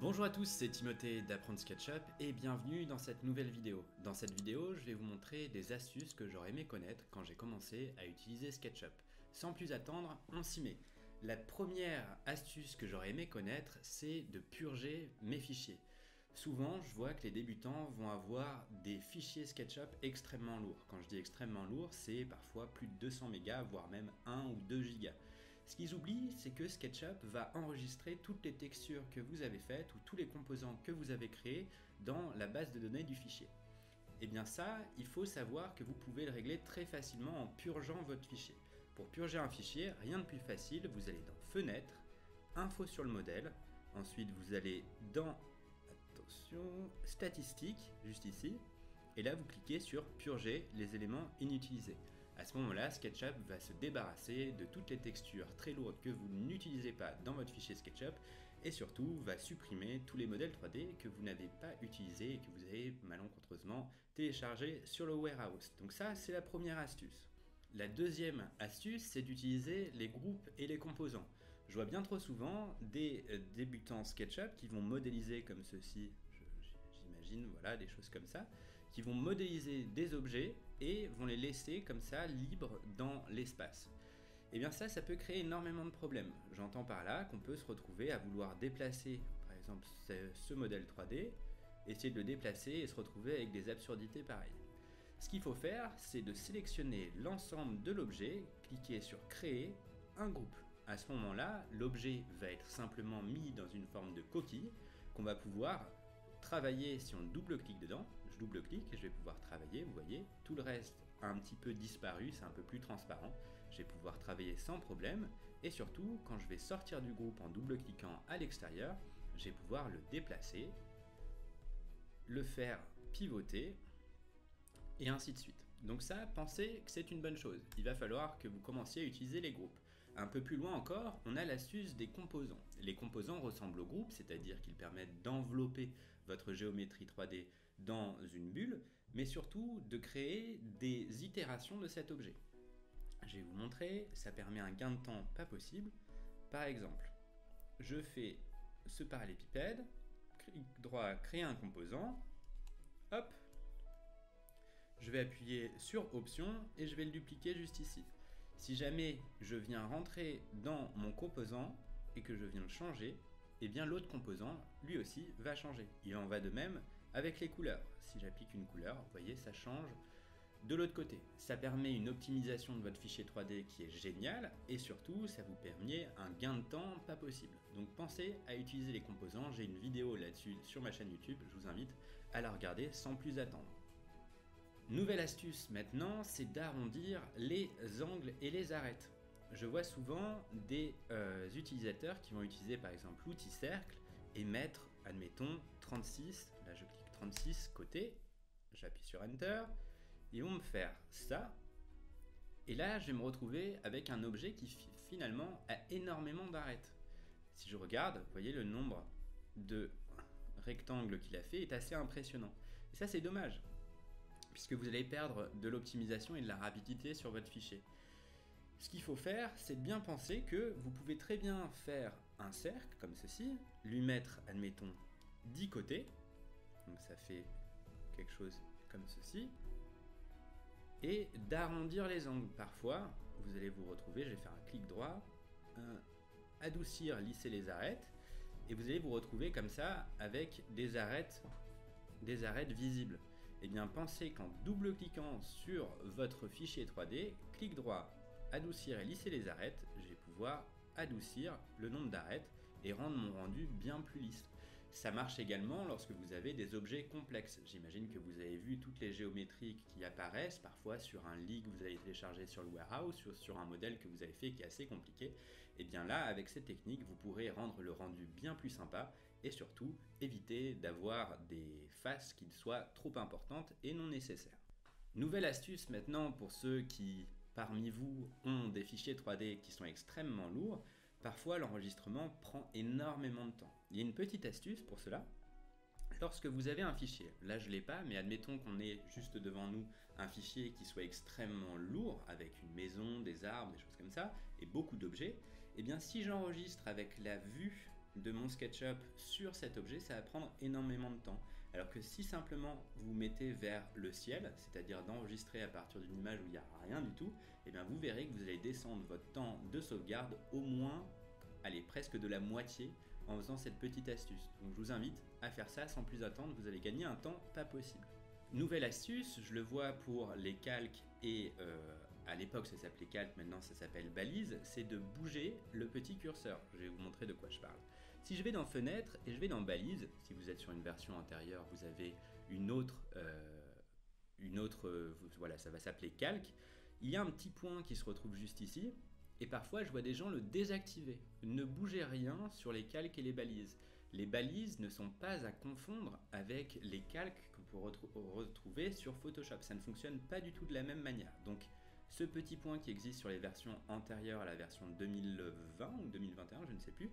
Bonjour à tous, c'est Timothée d'Apprendre SketchUp et bienvenue dans cette nouvelle vidéo. Dans cette vidéo, je vais vous montrer des astuces que j'aurais aimé connaître quand j'ai commencé à utiliser SketchUp. Sans plus attendre, on s'y met. La première astuce que j'aurais aimé connaître, c'est de purger mes fichiers. Souvent, je vois que les débutants vont avoir des fichiers SketchUp extrêmement lourds. Quand je dis extrêmement lourd, c'est parfois plus de 200 mégas, voire même 1 ou 2 gigas. Ce qu'ils oublient, c'est que SketchUp va enregistrer toutes les textures que vous avez faites ou tous les composants que vous avez créés dans la base de données du fichier. Et bien ça, il faut savoir que vous pouvez le régler très facilement en purgeant votre fichier. Pour purger un fichier, rien de plus facile, vous allez dans Fenêtre, Info sur le modèle, ensuite vous allez dans, attention, Statistiques, juste ici, et là vous cliquez sur Purger les éléments inutilisés. À ce moment-là, SketchUp va se débarrasser de toutes les textures très lourdes que vous n'utilisez pas dans votre fichier SketchUp et surtout va supprimer tous les modèles 3D que vous n'avez pas utilisés et que vous avez malencontreusement téléchargés sur le warehouse. Donc ça, c'est la première astuce. La deuxième astuce, c'est d'utiliser les groupes et les composants. Je vois bien trop souvent des débutants SketchUp qui vont modéliser comme ceci, j'imagine, voilà, des choses comme ça, qui vont modéliser des objets et vont les laisser comme ça libres dans l'espace. Et bien ça peut créer énormément de problèmes. J'entends par là qu'on peut se retrouver à vouloir déplacer, par exemple, ce modèle 3D, essayer de le déplacer et se retrouver avec des absurdités pareilles. Ce qu'il faut faire, c'est de sélectionner l'ensemble de l'objet, cliquer sur Créer un groupe. À ce moment-là, l'objet va être simplement mis dans une forme de coquille qu'on va pouvoir travailler. Si on double-clique dedans, je double-clique et je vais pouvoir travailler, vous voyez, tout le reste a un petit peu disparu, c'est un peu plus transparent, je vais pouvoir travailler sans problème et surtout, quand je vais sortir du groupe en double-cliquant à l'extérieur, je vais pouvoir le déplacer, le faire pivoter et ainsi de suite. Donc ça, pensez que c'est une bonne chose. Il va falloir que vous commenciez à utiliser les groupes. Un peu plus loin encore, on a l'astuce des composants. Les composants ressemblent aux groupes, c'est-à-dire qu'ils permettent d'envelopper votre géométrie 3D dans une bulle, mais surtout de créer des itérations de cet objet. Je vais vous montrer, ça permet un gain de temps pas possible. Par exemple, je fais ce parallélépipède, clic droit, créer un composant, hop, je vais appuyer sur Option et je vais le dupliquer juste ici. Si jamais je viens rentrer dans mon composant et que je viens le changer, eh bien l'autre composant, lui aussi, va changer. Il en va de même avec les couleurs. Si j'applique une couleur, vous voyez, ça change de l'autre côté. Ça permet une optimisation de votre fichier 3D qui est géniale et surtout, ça vous permet un gain de temps pas possible. Donc pensez à utiliser les composants. J'ai une vidéo là-dessus sur ma chaîne YouTube. Je vous invite à la regarder sans plus attendre. Nouvelle astuce maintenant, c'est d'arrondir les angles et les arêtes. Je vois souvent des utilisateurs qui vont utiliser par exemple l'outil cercle et mettre, admettons, 36, là je clique 36 côté, j'appuie sur Enter, ils vont me faire ça, et là je vais me retrouver avec un objet qui finalement a énormément d'arêtes. Si je regarde, vous voyez le nombre de rectangles qu'il a fait est assez impressionnant. Et ça c'est dommage, puisque vous allez perdre de l'optimisation et de la rapidité sur votre fichier. Ce qu'il faut faire, c'est de bien penser que vous pouvez très bien faire un cercle comme ceci, lui mettre, admettons, 10 côtés, donc ça fait quelque chose comme ceci, et d'arrondir les angles. Parfois, vous allez vous retrouver, je vais faire un clic droit, adoucir, lisser les arêtes, et vous allez vous retrouver comme ça avec des arêtes visibles. Eh bien, pensez qu'en double-cliquant sur votre fichier 3D, clic droit, adoucir et lisser les arêtes, je vais pouvoir adoucir le nombre d'arêtes et rendre mon rendu bien plus lisse. Ça marche également lorsque vous avez des objets complexes. J'imagine que vous avez vu toutes les géométries qui apparaissent, parfois sur un leak que vous avez téléchargé sur le warehouse, sur un modèle que vous avez fait qui est assez compliqué. Et bien là, avec cette technique, vous pourrez rendre le rendu bien plus sympa et surtout éviter d'avoir des faces qui soient trop importantes et non nécessaires. Nouvelle astuce maintenant pour ceux qui, parmi vous, ont des fichiers 3D qui sont extrêmement lourds. Parfois, l'enregistrement prend énormément de temps. Il y a une petite astuce pour cela. Lorsque vous avez un fichier, là je ne l'ai pas, mais admettons qu'on ait juste devant nous un fichier qui soit extrêmement lourd, avec une maison, des arbres, des choses comme ça, et beaucoup d'objets, et bien si j'enregistre avec la vue de mon SketchUp sur cet objet, ça va prendre énormément de temps. Alors que si simplement vous mettez vers le ciel, c'est-à-dire d'enregistrer à partir d'une image où il n'y a rien du tout, et bien vous verrez que vous allez descendre votre temps de sauvegarde au moins, allez, presque de la moitié en faisant cette petite astuce. Donc je vous invite à faire ça sans plus attendre, vous allez gagner un temps pas possible. Nouvelle astuce, je le vois pour les calques et à l'époque ça s'appelait calque, maintenant ça s'appelle balise, c'est de bouger le petit curseur. Je vais vous montrer de quoi je parle. Si je vais dans fenêtre et je vais dans balise, si vous êtes sur une version antérieure, vous avez une autre, voilà, ça va s'appeler calque. Il y a un petit point qui se retrouve juste ici, et parfois je vois des gens le désactiver. Ne bougez rien sur les calques et les balises. Les balises ne sont pas à confondre avec les calques que vous retrouvez sur Photoshop. Ça ne fonctionne pas du tout de la même manière. Donc ce petit point qui existe sur les versions antérieures à la version 2020 ou 2021, je ne sais plus,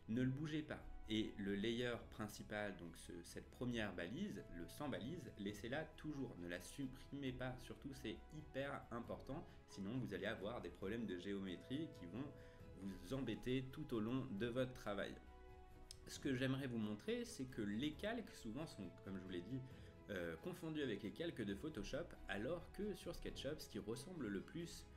ne le bougez pas. Et le layer principal, donc cette première balise, le sans balise, laissez-la toujours. Ne la supprimez pas, surtout c'est hyper important, sinon vous allez avoir des problèmes de géométrie qui vont vous embêter tout au long de votre travail. Ce que j'aimerais vous montrer, c'est que les calques souvent sont, comme je vous l'ai dit, confondus avec les calques de Photoshop, alors que sur SketchUp, ce qui ressemble le plus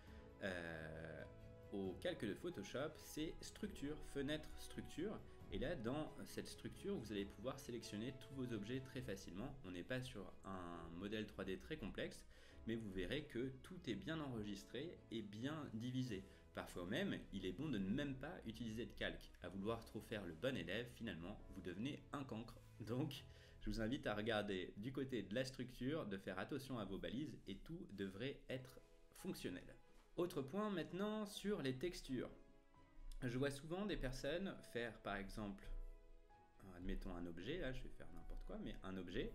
aux calques de Photoshop, c'est structure, fenêtre, structure. Et là, dans cette structure, vous allez pouvoir sélectionner tous vos objets très facilement. On n'est pas sur un modèle 3D très complexe, mais vous verrez que tout est bien enregistré et bien divisé. Parfois même, il est bon de ne même pas utiliser de calque. À vouloir trop faire le bon élève, finalement, vous devenez un cancre. Donc, je vous invite à regarder du côté de la structure, de faire attention à vos balises et tout devrait être fonctionnel. Autre point maintenant sur les textures. Je vois souvent des personnes faire par exemple, admettons un objet, là je vais faire n'importe quoi, mais un objet.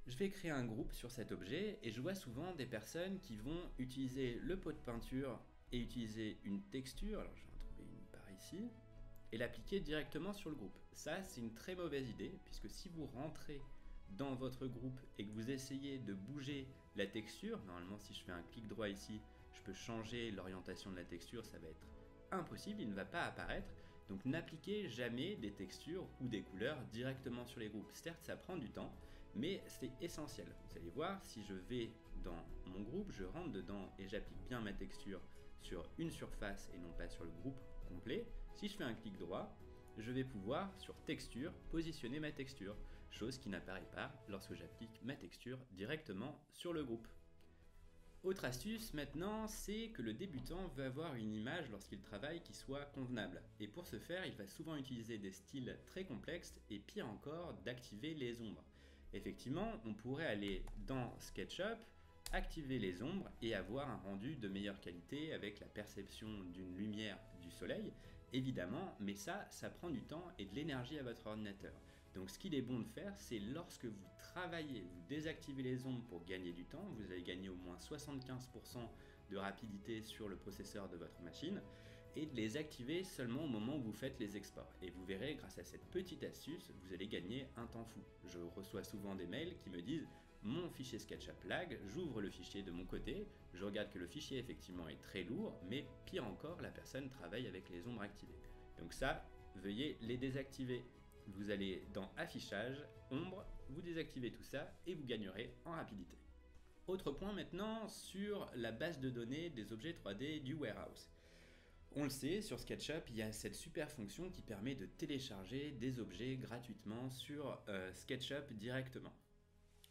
Je vais créer un groupe sur cet objet et je vois souvent des personnes qui vont utiliser le pot de peinture et utiliser une texture, alors je vais en trouver une par ici, et l'appliquer directement sur le groupe. Ça, c'est une très mauvaise idée, puisque si vous rentrez dans votre groupe et que vous essayez de bouger la texture, normalement si je fais un clic droit ici, je peux changer l'orientation de la texture, ça va être impossible, il ne va pas apparaître. Donc n'appliquez jamais des textures ou des couleurs directement sur les groupes. Certes, ça prend du temps, mais c'est essentiel. Vous allez voir, si je vais dans mon groupe, je rentre dedans et j'applique bien ma texture sur une surface et non pas sur le groupe complet. Si je fais un clic droit, je vais pouvoir, sur texture, positionner ma texture, chose qui n'apparaît pas lorsque j'applique ma texture directement sur le groupe. Autre astuce maintenant, c'est que le débutant veut avoir une image lorsqu'il travaille qui soit convenable. Et pour ce faire, il va souvent utiliser des styles très complexes et pire encore, d'activer les ombres. Effectivement, on pourrait aller dans SketchUp, activer les ombres et avoir un rendu de meilleure qualité avec la perception d'une lumière du soleil, évidemment, mais ça prend du temps et de l'énergie à votre ordinateur. Donc ce qu'il est bon de faire, c'est lorsque vous travaillez, vous désactivez les ombres pour gagner du temps, vous allez gagner au moins 75% de rapidité sur le processeur de votre machine, et de les activer seulement au moment où vous faites les exports. Et vous verrez, grâce à cette petite astuce, vous allez gagner un temps fou. Je reçois souvent des mails qui me disent « Mon fichier SketchUp lag », j'ouvre le fichier de mon côté, je regarde que le fichier effectivement est très lourd, mais pire encore, la personne travaille avec les ombres activées. Donc ça, veuillez les désactiver. Vous allez dans Affichage, Ombre, vous désactivez tout ça et vous gagnerez en rapidité. Autre point maintenant sur la base de données des objets 3D du Warehouse. On le sait, sur SketchUp, il y a cette super fonction qui permet de télécharger des objets gratuitement sur SketchUp directement.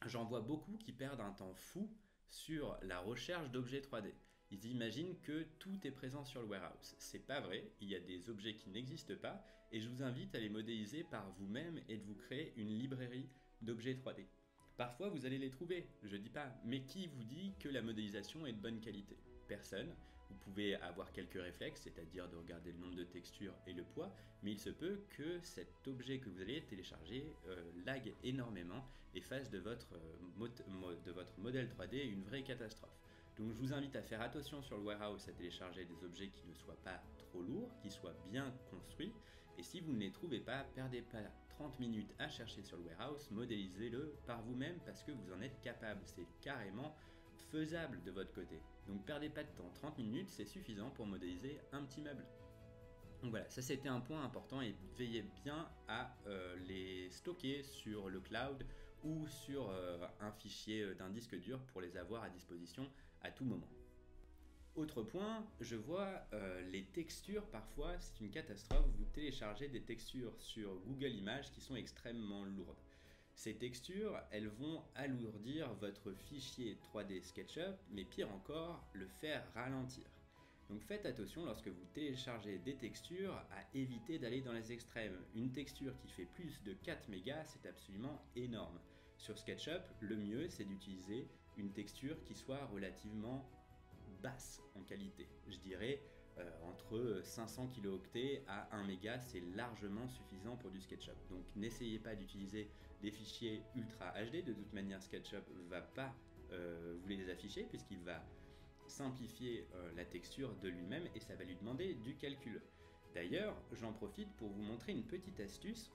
J'en vois beaucoup qui perdent un temps fou sur la recherche d'objets 3D. Ils imaginent que tout est présent sur le Warehouse. C'est pas vrai, il y a des objets qui n'existent pas et je vous invite à les modéliser par vous-même et de vous créer une librairie d'objets 3D. Parfois vous allez les trouver, je dis pas, mais qui vous dit que la modélisation est de bonne qualité? Personne. Vous pouvez avoir quelques réflexes, c'est-à-dire de regarder le nombre de textures et le poids, mais il se peut que cet objet que vous allez télécharger lag énormément et fasse de votre modèle 3D une vraie catastrophe. Donc je vous invite à faire attention sur le Warehouse à télécharger des objets qui ne soient pas trop lourds, qui soient bien construits, et si vous ne les trouvez pas, perdez pas 30 minutes à chercher sur le Warehouse, modélisez-le par vous-même parce que vous en êtes capable, c'est carrément faisable de votre côté. Donc perdez pas de temps, 30 minutes c'est suffisant pour modéliser un petit meuble. Donc voilà, ça c'était un point important et veillez bien à les stocker sur le cloud ou sur un fichier d'un disque dur pour les avoir à disposition à tout moment. Autre point, je vois les textures parfois, c'est une catastrophe, vous téléchargez des textures sur Google Images qui sont extrêmement lourdes. Ces textures, elles vont alourdir votre fichier 3D SketchUp, mais pire encore, le faire ralentir. Donc faites attention lorsque vous téléchargez des textures à éviter d'aller dans les extrêmes. Une texture qui fait plus de 4 mégas, c'est absolument énorme. Sur SketchUp, le mieux c'est d'utiliser une texture qui soit relativement basse en qualité. Je dirais entre 500 kilooctets à 1 méga, c'est largement suffisant pour du SketchUp. Donc n'essayez pas d'utiliser des fichiers Ultra HD, de toute manière SketchUp ne va pas vous les afficher puisqu'il va simplifier la texture de lui-même et ça va lui demander du calcul. D'ailleurs, j'en profite pour vous montrer une petite astuce.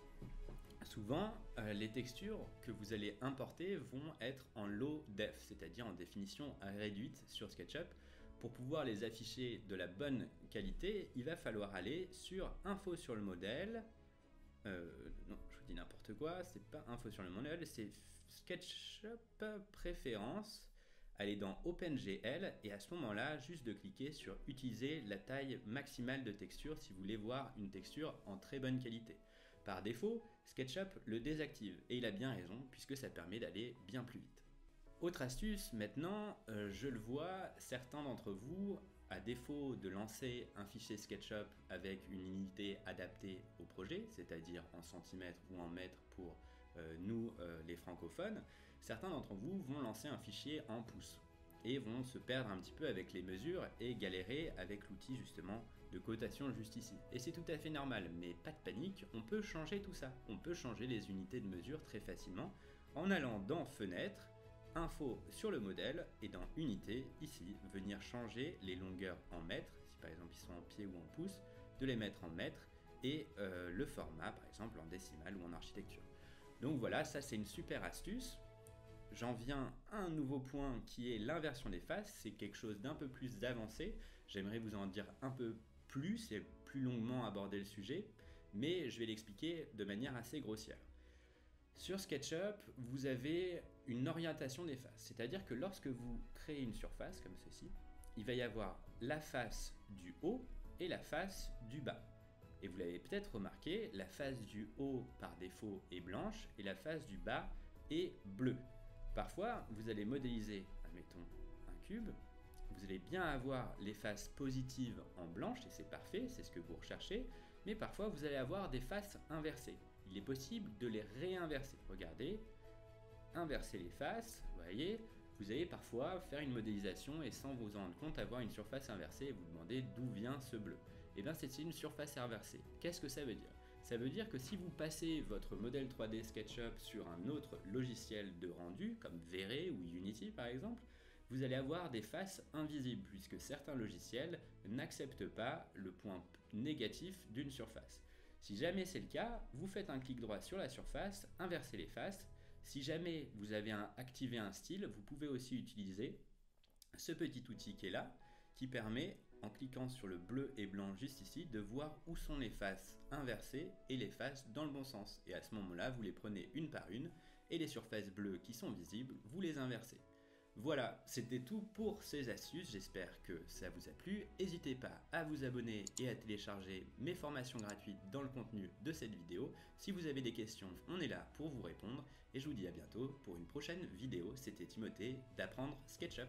Souvent, les textures que vous allez importer vont être en low def, c'est-à-dire en définition réduite sur SketchUp. Pour pouvoir les afficher de la bonne qualité, il va falloir aller sur Info sur le modèle. Non, je vous dis n'importe quoi, c'est pas Info sur le modèle, c'est SketchUp Préférences. Allez dans OpenGL et à ce moment-là, juste de cliquer sur Utiliser la taille maximale de texture si vous voulez voir une texture en très bonne qualité. Par défaut, SketchUp le désactive et il a bien raison puisque ça permet d'aller bien plus vite. Autre astuce, maintenant, je le vois, certains d'entre vous, à défaut de lancer un fichier SketchUp avec une unité adaptée au projet, c'est-à-dire en centimètres ou en mètres pour nous les francophones, certains d'entre vous vont lancer un fichier en pouces et vont se perdre un petit peu avec les mesures et galérer avec l'outil justement de cotation juste ici. Et c'est tout à fait normal, mais pas de panique, on peut changer tout ça. On peut changer les unités de mesure très facilement en allant dans Fenêtre, Info sur le modèle et dans Unité, ici, venir changer les longueurs en mètres, si par exemple ils sont en pieds ou en pouces, de les mettre en mètres et le format par exemple en décimale ou en architecture. Donc voilà, ça c'est une super astuce. J'en viens à un nouveau point qui est l'inversion des faces, c'est quelque chose d'un peu plus avancé, j'aimerais vous en dire un peu plus et plus longuement aborder le sujet, mais je vais l'expliquer de manière assez grossière. Sur SketchUp, vous avez une orientation des faces, c'est-à-dire que lorsque vous créez une surface comme ceci, il va y avoir la face du haut et la face du bas. Et vous l'avez peut-être remarqué, la face du haut par défaut est blanche et la face du bas est bleue. Parfois, vous allez modéliser, admettons, un cube, vous allez bien avoir les faces positives en blanche et c'est parfait, c'est ce que vous recherchez, mais parfois vous allez avoir des faces inversées. Il est possible de les réinverser. Regardez, inverser les faces, vous voyez, vous allez parfois faire une modélisation et sans vous en rendre compte avoir une surface inversée et vous demandez d'où vient ce bleu. Et bien c'est une surface inversée. Qu'est-ce que ça veut dire ? Ça veut dire que si vous passez votre modèle 3D SketchUp sur un autre logiciel de rendu, comme V-Ray ou Unity par exemple, vous allez avoir des faces invisibles puisque certains logiciels n'acceptent pas le point négatif d'une surface. Si jamais c'est le cas, vous faites un clic droit sur la surface, inversez les faces. Si jamais vous avez activé un style, vous pouvez aussi utiliser ce petit outil qui est là, qui permet, en cliquant sur le bleu et blanc juste ici, de voir où sont les faces inversées et les faces dans le bon sens. Et à ce moment-là, vous les prenez une par une, et les surfaces bleues qui sont visibles, vous les inversez. Voilà, c'était tout pour ces astuces, j'espère que ça vous a plu. N'hésitez pas à vous abonner et à télécharger mes formations gratuites dans le contenu de cette vidéo. Si vous avez des questions, on est là pour vous répondre. Et je vous dis à bientôt pour une prochaine vidéo. C'était Timothée d'Apprendre SketchUp.